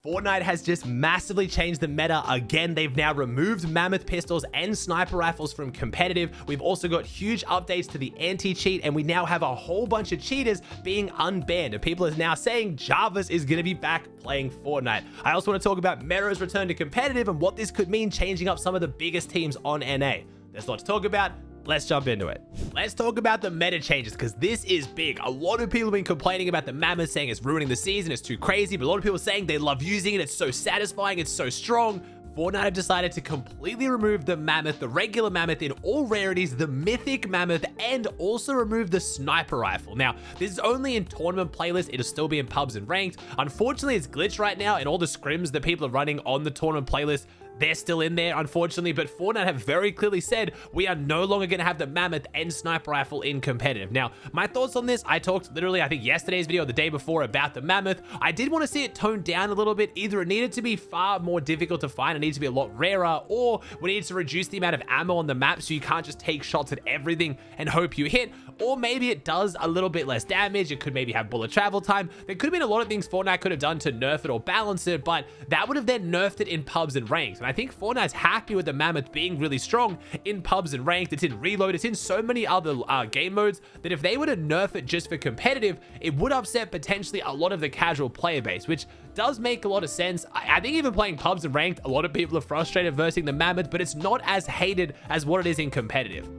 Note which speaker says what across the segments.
Speaker 1: Fortnite has just massively changed the meta again. They've now removed Mammoth pistols and sniper rifles from competitive. We've also got huge updates to the anti-cheat, and we now have a whole bunch of cheaters being unbanned. And people are now saying Jarvis is going to be back playing Fortnite. I also want to talk about Mero's return to competitive and what this could mean changing up some of the biggest teams on NA. There's a lot to talk about. Let's jump into it. Let's talk about the meta changes, because this is big. A lot of people have been complaining about the Mammoth, saying it's ruining the season, it's too crazy, but a lot of people are saying they love using it, it's so satisfying, it's so strong. Fortnite have decided to completely remove the Mammoth, the regular Mammoth in all rarities, the mythic Mammoth, and also remove the sniper rifle. Now, this is only in tournament playlists. It'll still be in pubs and ranked. Unfortunately, it's glitched right now, and all the scrims that people are running on the tournament playlist, they're still in there, unfortunately, but Fortnite have very clearly said we are no longer going to have the Mammoth and sniper rifle in competitive. Now, my thoughts on this, I talked literally, I think yesterday's video or the day before about the Mammoth. I did want to see it toned down a little bit. Either it needed to be far more difficult to find, it needs to be a lot rarer, or we need to reduce the amount of ammo on the map so you can't just take shots at everything and hope you hit, or maybe it does a little bit less damage. It could maybe have bullet travel time. There could have been a lot of things Fortnite could have done to nerf it or balance it, but that would have then nerfed it in pubs and ranks. And I think Fortnite's happy with the Mammoth being really strong in pubs and ranked. It's in reload, it's in so many other game modes that if they were to nerf it just for competitive, it would upset potentially a lot of the casual player base, which does make a lot of sense. I think even playing pubs and ranked, a lot of people are frustrated versing the Mammoth, but it's not as hated as what it is in competitive.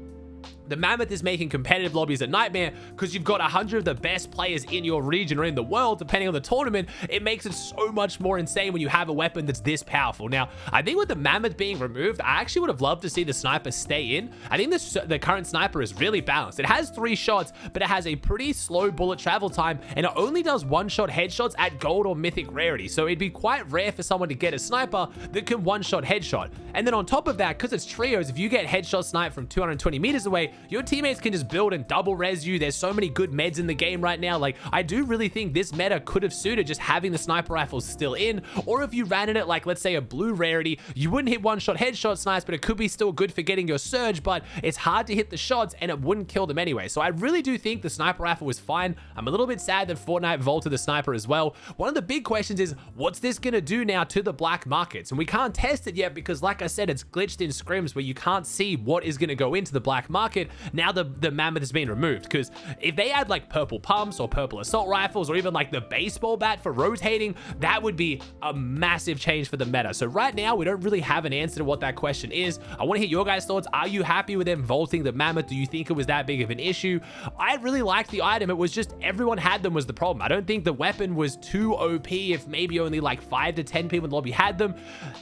Speaker 1: The Mammoth is making competitive lobbies a nightmare because you've got 100 of the best players in your region or in the world, depending on the tournament. It makes it so much more insane when you have a weapon that's this powerful. Now, I think with the Mammoth being removed, I actually would have loved to see the sniper stay in. I think the current sniper is really balanced. It has 3 shots, but it has a pretty slow bullet travel time, and it only does one-shot headshots at gold or mythic rarity. So it'd be quite rare for someone to get a sniper that can one-shot headshot. And then on top of that, because it's trios, if you get headshot snipe from 220 meters away, your teammates can just build and double res you. There's so many good meds in the game right now. Like, I do really think this meta could have suited just having the sniper rifles still in, or if you ran in it like, let's say, a blue rarity, you wouldn't hit one-shot headshot snipes, but it could be still good for getting your surge, but it's hard to hit the shots and it wouldn't kill them anyway. So I really do think the sniper rifle was fine. I'm a little bit sad that Fortnite vaulted the sniper as well. One of the big questions is, what's this going to do now to the black markets? And we can't test it yet because, like I said, it's glitched in scrims where you can't see what is going to go into the black market now the Mammoth has been removed. Because if they add like purple pumps or purple assault rifles or even like the baseball bat for rotating, that would be a massive change for the meta. So right now, we don't really have an answer to what that question is. I want to hear your guys' thoughts. Are you happy with them vaulting the Mammoth? Do you think it was that big of an issue? I really liked the item. It was just everyone had them was the problem. I don't think the weapon was too OP if maybe only like 5 to 10 people in the lobby had them.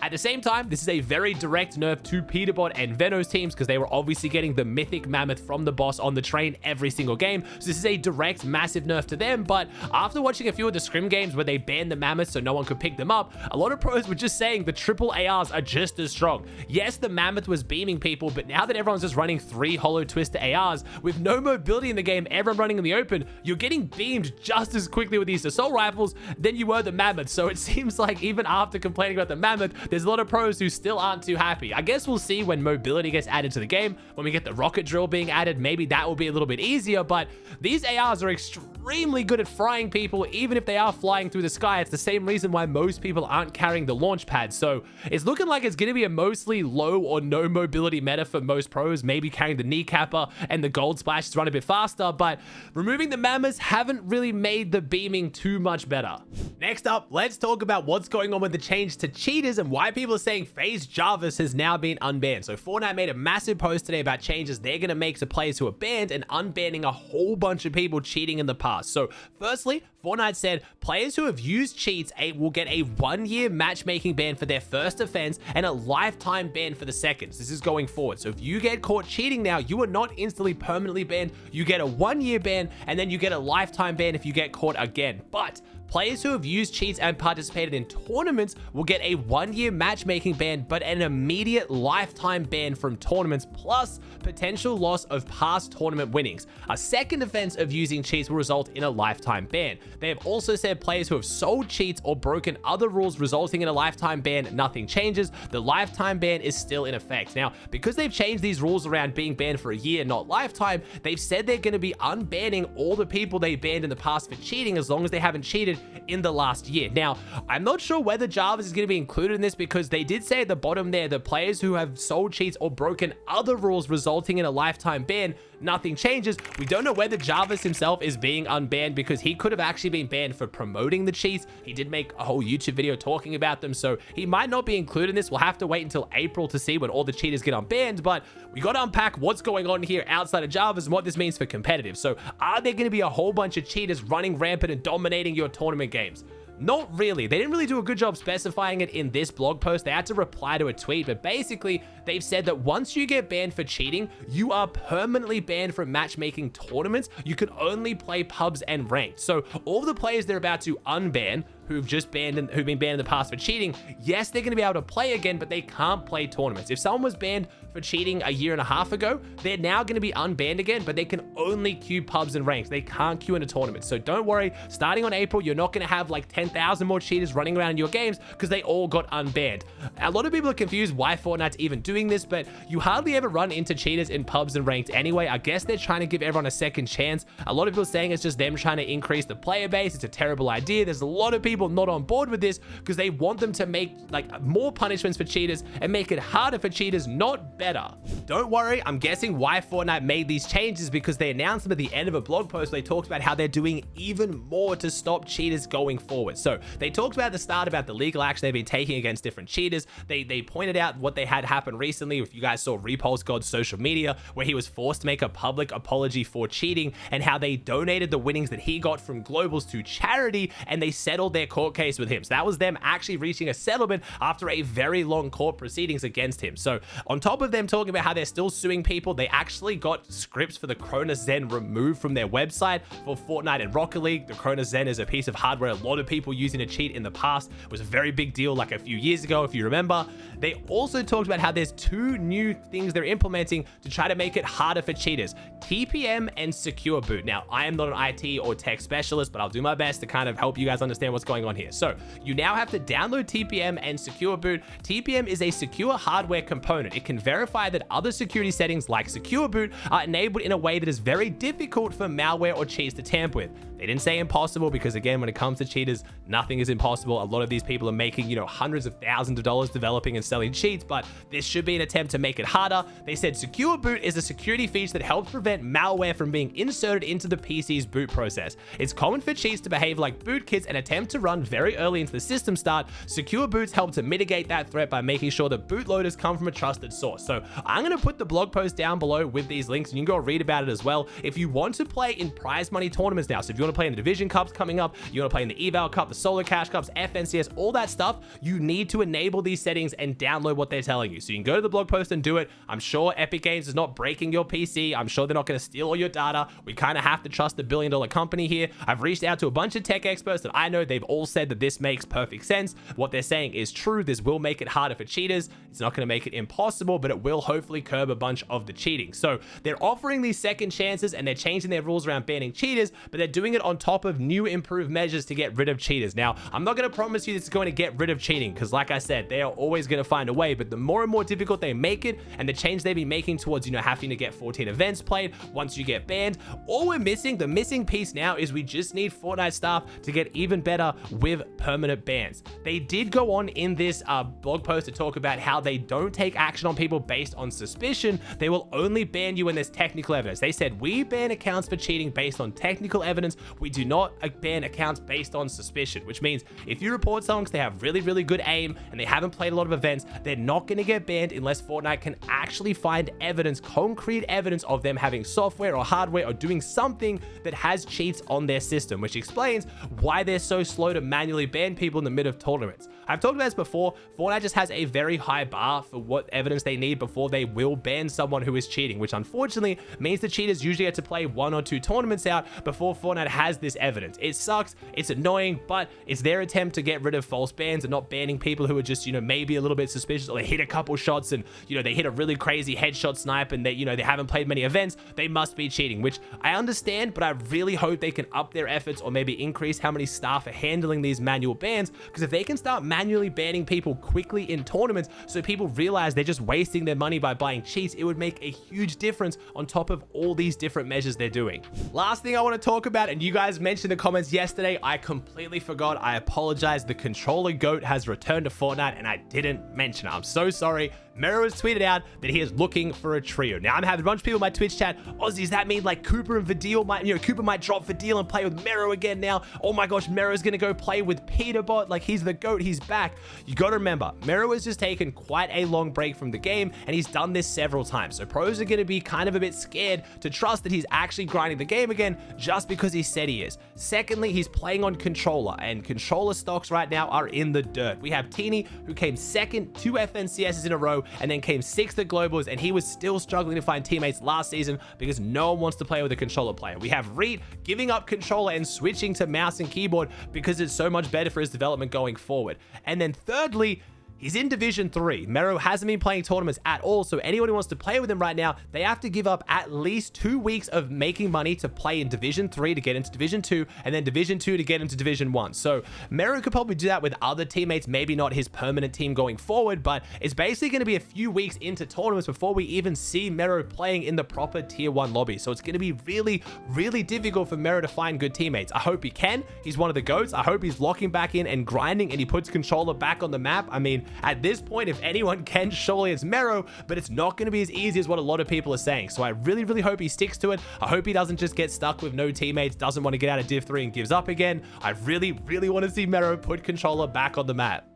Speaker 1: At the same time, this is a very direct nerf to Peterbot and Venos teams because they were obviously getting the mythic Mammoth from the boss on the train every single game. So this is a direct massive nerf to them. But after watching a few of the scrim games where they banned the Mammoth so no one could pick them up, a lot of pros were just saying the triple ARs are just as strong. Yes, the Mammoth was beaming people, but now that everyone's just running 3 hollow twister ARs with no mobility in the game, everyone running in the open, you're getting beamed just as quickly with these assault rifles than you were the Mammoth. So it seems like even after complaining about the Mammoth, there's a lot of pros who still aren't too happy. I guess we'll see when mobility gets added to the game. When we get the rocket drill being added, maybe that will be a little bit easier, but these ARs are extremely good at frying people, even if they are flying through the sky. It's the same reason why most people aren't carrying the launch pad. So it's looking like it's going to be a mostly low or no mobility meta for most pros, maybe carrying the kneecapper and the gold splash to run a bit faster, but removing the Mammoths haven't really made the beaming too much better. Next up, let's talk about what's going on with the change to cheaters and why people are saying FaZe Jarvis has now been unbanned. So Fortnite made a massive post today about changes they're going to make to players who are banned and unbanning a whole bunch of people cheating in the past. So firstly, Fortnite said players who have used cheats will get a 1-year matchmaking ban for their first offense and a lifetime ban for the second. This is going forward. So if you get caught cheating now, you are not instantly permanently banned. You get a 1-year ban and then you get a lifetime ban if you get caught again. But players who have used cheats and participated in tournaments will get a 1-year matchmaking ban, but an immediate lifetime ban from tournaments, plus potential loss of past tournament winnings. A second offense of using cheats will result in a lifetime ban. They have also said players who have sold cheats or broken other rules resulting in a lifetime ban, nothing changes. The lifetime ban is still in effect. Now, because they've changed these rules around being banned for a year, not lifetime, they've said they're going to be unbanning all the people they banned in the past for cheating as long as they haven't cheated competitive in the last year. Now, I'm not sure whether Jarvis is going to be included in this because they did say at the bottom there, the players who have sold cheats or broken other rules resulting in a lifetime ban, nothing changes. We don't know whether Jarvis himself is being unbanned because he could have actually been banned for promoting the cheats. He did make a whole YouTube video talking about them, so he might not be included in this. We'll have to wait until April to see when all the cheaters get unbanned, but we got to unpack what's going on here outside of Jarvis and what this means for competitive. So are there going to be a whole bunch of cheaters running rampant and dominating your tournament games? Not really. They didn't really do a good job specifying it in this blog post. They had to reply to a tweet, but basically they've said that once you get banned for cheating, you are permanently banned from matchmaking tournaments. You can only play pubs and ranked. So all the players they're about to unban who've been banned in the past for cheating, yes, they're going to be able to play again, but they can't play tournaments. If someone was banned for cheating a year and a half ago, they're now going to be unbanned again, but they can only queue pubs and ranks. They can't queue in a tournament. So don't worry, starting on April, you're not going to have like 10,000 more cheaters running around in your games because they all got unbanned. A lot of people are confused why Fortnite's even doing this, but you hardly ever run into cheaters in pubs and ranked anyway. I guess they're trying to give everyone a second chance. A lot of people are saying it's just them trying to increase the player base. It's a terrible idea. There's a lot of people not on board with this because they want them to make like more punishments for cheaters and make it harder for cheaters, not better. Don't worry, I'm guessing why Fortnite made these changes because they announced them at the end of a blog post. They talked about how they're doing even more to stop cheaters going forward. So they talked about at the start about the legal action they've been taking against different cheaters. They pointed out what they had happen recently. If you guys saw Repulse God's social media, where he was forced to make a public apology for cheating and how they donated the winnings that he got from globals to charity and they settled their court case with him. So that was them actually reaching a settlement after a very long court proceedings against him. So on top of them talking about how they're still suing people, they actually got scripts for the Cronus Zen removed from their website for Fortnite and Rocket League. The Cronus Zen is a piece of hardware a lot of people using to cheat in the past. It was a very big deal like a few years ago, if you remember. They also talked about how there's two new things they're implementing to try to make it harder for cheaters: TPM and Secure Boot. Now, I am not an IT or tech specialist, but I'll do my best to kind of help you guys understand what's going on here. So you now have to download TPM and Secure Boot. TPM is a secure hardware component. It can verify that other security settings like Secure Boot are enabled in a way that is very difficult for malware or cheats to tamper with. They didn't say impossible because, again, when it comes to cheaters, nothing is impossible. A lot of these people are making, hundreds of thousands of dollars developing and selling cheats, but this should be an attempt to make it harder. They said Secure Boot is a security feature that helps prevent malware from being inserted into the PC's boot process. It's common for cheats to behave like bootkits and attempt to run very early into the system start. Secure Boots help to mitigate that threat by making sure that bootloaders come from a trusted source. So I'm going to put the blog post down below with these links and you can go read about it as well. If you want to play in prize money tournaments now, so if you want to play in the Division Cups coming up, you want to play in the Eval Cup, the Solo Cash Cups, FNCS, all that stuff, you need to enable these settings and download what they're telling you. So you can go to the blog post and do it. I'm sure Epic Games is not breaking your PC. I'm sure they're not going to steal all your data. We kind of have to trust the billion-dollar company here. I've reached out to a bunch of tech experts that I know. They've all said that this makes perfect sense. What they're saying is true. This will make it harder for cheaters. It's not going to make it impossible, but it will hopefully curb a bunch of the cheating. So they're offering these second chances and they're changing their rules around banning cheaters, but they're doing it on top of new improved measures to get rid of cheaters. Now, I'm not going to promise you this is going to get rid of cheating because, like I said, they are always going to find a way, but the more and more difficult they make it and the change they be making towards, having to get 14 events played once you get banned, all we're missing, the missing piece now is we just need Fortnite staff to get even better with permanent bans. They did go on in this blog post to talk about how they don't take action on people based on suspicion. They will only ban you when there's technical evidence. They said, we ban accounts for cheating based on technical evidence. We do not ban accounts based on suspicion, which means if you report someone because they have really, really good aim and they haven't played a lot of events, they're not going to get banned unless Fortnite can actually find evidence, concrete evidence of them having software or hardware or doing something that has cheats on their system, which explains why they're so slow to manually ban people in the mid of tournaments. I've talked about this before. Fortnite just has a very high bar for what evidence they need before they will ban someone who is cheating, which unfortunately means the cheaters usually get to play 1 or 2 tournaments out before Fortnite has this evidence. It sucks, it's annoying, but it's their attempt to get rid of false bans and not banning people who are just, maybe a little bit suspicious, or they hit a couple shots and, they hit a really crazy headshot snipe and they haven't played many events. They must be cheating, which I understand, but I really hope they can up their efforts or maybe increase how many staff are handling handling these manual bans, because if they can start manually banning people quickly in tournaments so people realize they're just wasting their money by buying cheats, it would make a huge difference on top of all these different measures they're doing. Last thing I want to talk about, and you guys mentioned in the comments yesterday, I completely forgot. I apologize. The controller goat has returned to Fortnite and I didn't mention it. I'm so sorry. Mero has tweeted out that he is looking for a trio. Now I'm having a bunch of people in my Twitch chat. Aussie, does that mean like Cooper and Vidal might, Cooper might drop Vidal and play with Mero again now? Oh my gosh, Mero's gonna go play with Peterbot. Like, he's the goat, he's back. You gotta remember, Mero has just taken quite a long break from the game and he's done this several times. So pros are gonna be kind of a bit scared to trust that he's actually grinding the game again just because he said he is. Secondly, he's playing on controller, and controller stocks right now are in the dirt. We have Teeny, who came second 2 FNCSs in a row and then came 6th at Globals, and he was still struggling to find teammates last season because no one wants to play with a controller player. We have Reed giving up controller and switching to mouse and keyboard because it's so much better for his development going forward. And then thirdly, he's in Division 3. Mero hasn't been playing tournaments at all, so anyone who wants to play with him right now, they have to give up at least 2 weeks of making money to play in Division 3 to get into Division 2, and then Division 2 to get into Division 1. So Mero could probably do that with other teammates, maybe not his permanent team going forward, but it's basically going to be a few weeks into tournaments before we even see Mero playing in the proper Tier 1 lobby. So it's going to be really, really difficult for Mero to find good teammates. I hope he can. He's one of the GOATs. I hope he's locking back in and grinding, and he puts controller back on the map. I mean, at this point, if anyone can, surely it's Mero, but it's not going to be as easy as what a lot of people are saying. So I really, really hope he sticks to it. I hope he doesn't just get stuck with no teammates, doesn't want to get out of Div 3 and gives up again. I really, really want to see Mero put controller back on the map.